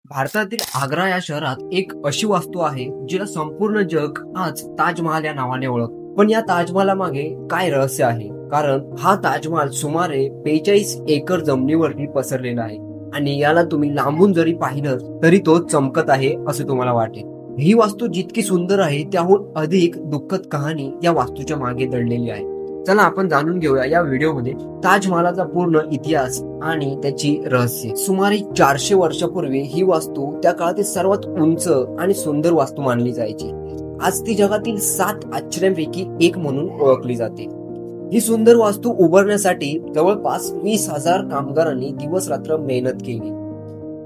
भारतातील आग्रा या शहरात एक अशी वास्तू आहे जिला संपूर्ण जग आज ताजमहाल या नावाने ओळख. पण या ताजमहालामागे काय रहस्य आहे? कारण हा ताजमहाल सुमारे 42 एकर जमिनीवरती पसरलेला आहे आणि याला तुम्ही लांबून जरी पाहिलं तरी तो चमकत आहे असे तुम्हाला वाटेल. ही वास्तू जितकी सुंदर आहे त्याहून अधिक दुःखद कहाणी या वास्तूच्या मागे दडलेली आहे. चला आपण जाणून घेऊया या व्हिडिओमध्ये ताजमहालाचा पूर्ण इतिहास आणि त्याची रहस्य. सुमारे 400 वर्षापूर्वी ही वास्तू त्या काळातील सर्वात उंच आणि सुंदर वास्तू मानली जायची. आज ती जगातील 7 आश्चर्यांपैकी एक म्हणून ओळखली जाते. ही सुंदर वास्तू उभारण्यासाठी जवळपास 20,000 कामगारांनी दिवस रात्र मेहनत केली.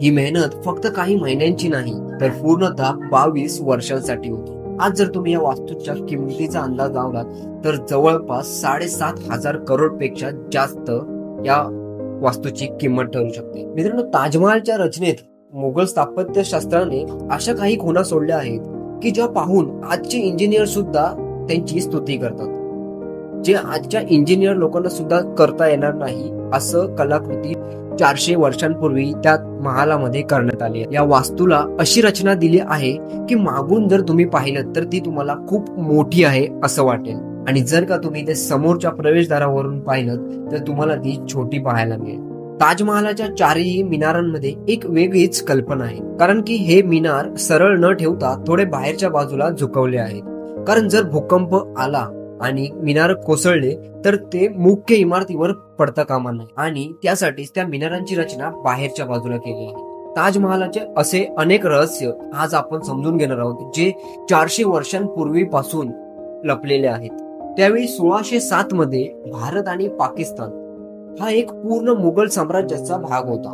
ही मेहनत फक्त काही महिन्यांची नाही तर पूर्णतः 22 वर्षांसाठी होती. आज जर तुम्ही या वास्तूच्या किमतीचा अंदाज लावलात तर जवळपास 7,500 करोड पेक्षा जास्त या वास्तूची किंमत ठरू शकते. मित्रांनो, ताजमहालच्या रचनेत मुघल स्थापत्यशास्त्राने अशा काही खुणा सोडल्या आहेत की ज्या पाहून आजचे इंजिनियर सुद्धा त्यांची स्तुती करतात. जे आजच्या इंजिनियर लोकांना सुद्धा करता येणार नाही असं कलाकृती 400 वर्षांपूर्वी त्या महालामध्ये करण्यात आली. या वास्तूला अशी रचना दिली आहे की मागून जर तुम्ही पाहिलं तर ती तुम्हाला खूप मोठी आहे असं वाटेल आणि जर का तुम्ही ते समोरच्या प्रवेशद्वारावरून पाहिलं तर तुम्हाला ती छोटी पाहायला मिळेल. ताजमहालाच्या चारही मिनारांमध्ये एक वेगळीच कल्पना आहे, कारण की हे मिनार सरळ न ठेवता थोडे बाहेरच्या बाजूला झुकवले आहेत. कारण जर भूकंप आला आणि मिनार कोसळले तर ते मुख्य इमारतीवर पडता कामा नये आणि त्यासाठीच त्या मिनारांची रचना बाहेरच्या बाजूला केली आहे. ताजमहालाचे असे अनेक रहस्य आज आपण समजून घेणार आहोत जे 400 वर्षांपूर्वीपासून लपलेले आहेत. त्यावेळी 1607 मध्ये भारत आणि पाकिस्तान हा एक पूर्ण मुघल साम्राज्याचा भाग होता.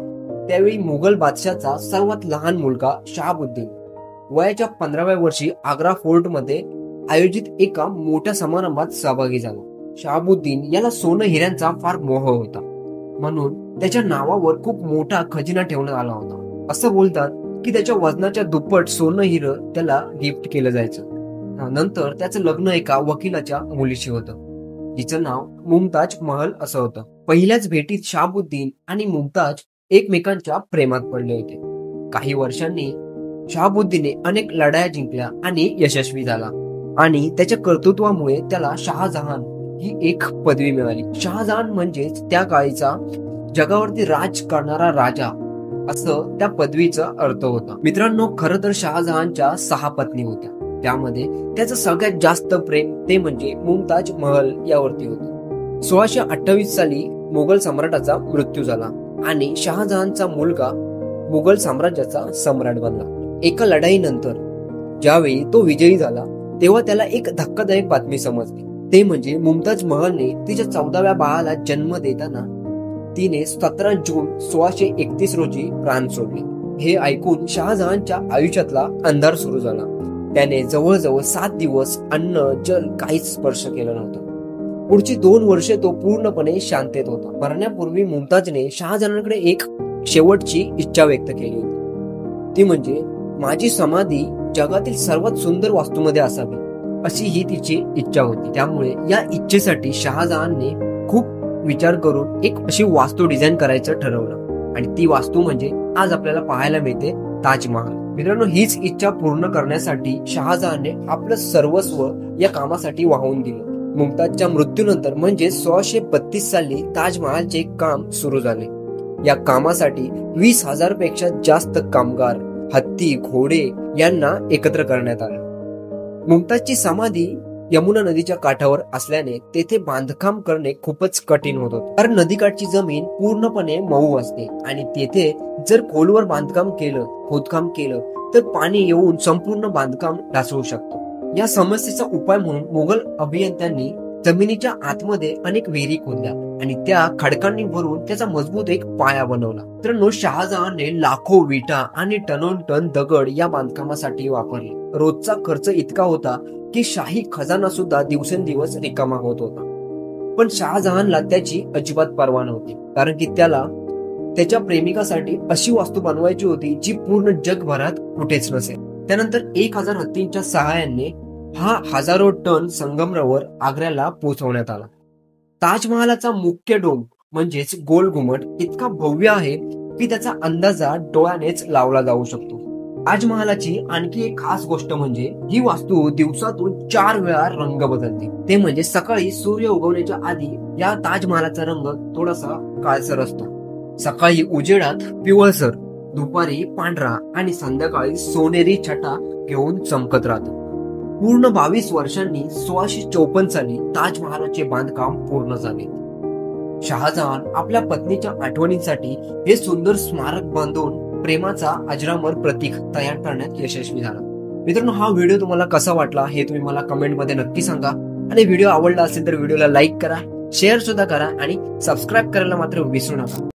त्यावेळी मुघल बादशाचा सर्वात लहान मुलगा शहाबुद्दीन वयाच्या 15व्या वर्षी आग्रा फोर्ट मध्ये आयोजित एका मोठ्या समारंभात सहभागी झाला. शहाबुद्दीन याला सोनं हिऱ्यांचा फार मोह होता, म्हणून त्याच्या नावावर खूप मोठा खजिना ठेवण्यात आला होता. असं बोलतात की त्याच्या वजनाच्या दुप्पट सोनं हिरं त्याला गिफ्ट केलं जायचं. नंतर त्याचं लग्न एका वकिलाच्या मुलीशी होतं जिचं नाव मुमताज महल असं होतं. पहिल्याच भेटीत शहाबुद्दीन आणि मुमताज एकमेकांच्या प्रेमात पडले होते. काही वर्षांनी शहाबुद्दीनने अनेक लढाया जिंकल्या आणि यशस्वी झाला आणि त्याच्या कर्तृत्वामुळे त्याला शहाजहान ही एक पदवी मिळाली. शहाजहान म्हणजेच त्या काळीचा जगावरती राज करणारा राजा असं त्या पदवीचा अर्थ होता. मित्रांनो, खरं तर शहाजहानच्या 6 पत्नी होत्या. त्यामध्ये त्याचं सगळ्यात जास्त प्रेम ते म्हणजे मुमताज महल यावरती होतं. 1628 साली मुघल सम्राटाचा मृत्यू झाला आणि शहाजहानचा मुलगा मुघल साम्राज्याचा सम्राट बनला. एका लढाईनंतर ज्यावेळी तो विजयी झाला तेव्हा त्याला एक धक्कादायक बातमी समजली. ते म्हणजे मुमताज महलने तिच्या 14व्या बाळाला जन्म देताना तिने 17 जून 1631 रोजी प्राण सोडले. हे ऐकून शहाजहानच्या आयुष्यातला अंधार सुरू झाला. त्याने जवळजवळ 7 दिवस अन्न जल काहीच स्पर्श केलं नव्हतं. पुढची 2 वर्षे तो पूर्णपणे शांततेत होता. मरण्यापूर्वी मुमताजने शहाजहानकडे एक शेवटची इच्छा व्यक्त केली होती. ती म्हणजे माझी समाधी जगातील सर्वात सुंदर वास्तूमध्ये असावी अशी ही तिची इच्छा होती. त्यामुळे या इच्छेसाठी शहाजहानने खूप विचार करून एक अशी वास्तू डिझाईन करायचं ठरवलं आणि ती वास्तू म्हणजे आज आपल्याला पाहायला मिळते ताजमहाल. मित्रांनो, हीच इच्छा पूर्ण करण्यासाठी शहाजहानने आपलं सर्वस्व या कामासाठी वाहून दिलं. मुमताजच्या मृत्यूनंतर म्हणजे 1632 साली ताजमहालचे काम सुरू झाले. या कामासाठी 20,000 पेक्षा जास्त कामगार, हत्ती, घोडे यांना एकत्र करण्यात आलं. मुमताजची समाधी यमुना नदीच्या काठावर असल्याने तेथे बांधकाम करणे खूपच कठीण होत होते. कारण नदीकाठची जमीन पूर्णपणे मऊ असते आणि तेथे जर खोलवर खोदकाम केलं तर पाणी येऊन संपूर्ण बांधकाम ढासळू शकतं. या समस्येचा उपाय म्हणून मुघल अभियंत्यांनी जमिनीच्या आतमध्ये अनेक विहिरी खोदल्या आणि त्या खडकांनी भरून त्याचा मजबूत एक पाया बनवला. तर शहाजहानने लाखो विटा आणि टनोन दगड या बांधकामासाठी वापरले. रोजचा खर्च इतका होता की शाही खजाना सुद्धा दिवसेंदिवस रिकामा होत होता. पण शहाजहानला त्याची अजिबात पर्वा नव्हती, कारण की त्याला त्याच्या प्रेमिकासाठी अशी वास्तू बनवायची होती जी पूर्ण जगभरात कुठेच नसेल. त्यानंतर 1000 हत्तींच्या सहाय्याने हा हजारो टन संगमरवर आग्र्याला पोहोचवण्यात आला. ताजमहालाचा मुख्य डोम म्हणजेच गोल घुमट इतका भव्य आहे की त्याचा अंदाजा डोळ्यानेच लावला जाऊ शकतो. ताजमहालाची आणखी एक खास गोष्ट म्हणजे ही वास्तू दिवसातून 4 वेळा रंग बदलते. ते म्हणजे सकाळी सूर्य उगवण्याच्या आधी या ताजमहालाचा रंग थोडासा काळसर असतो. सकाळी उजेडात पिवळसर, दुपारी पांढरा आणि संध्याकाळी सोनेरी छटा घेऊन चमकत राहतो. पूर्ण 22 वर्षांनी 1654 साली ताजमहालाचे बांधकाम पूर्ण झाले. शहाजहान आपल्या पत्नीच्या आठवणींसाठी हे सुंदर स्मारक बांधून प्रेमाचा अजरामर प्रतीक तयार करण्यात यशस्वी झाला. मित्रांनो, हा व्हिडिओ तुम्हाला कसा वाटला हे तुम्ही मला कमेंटमध्ये नक्की सांगा. आणि व्हिडिओ आवडला असेल तर व्हिडिओला लाईक करा, शेअर सुद्धा करा आणि सबस्क्राईब करायला मात्र विसरू नका.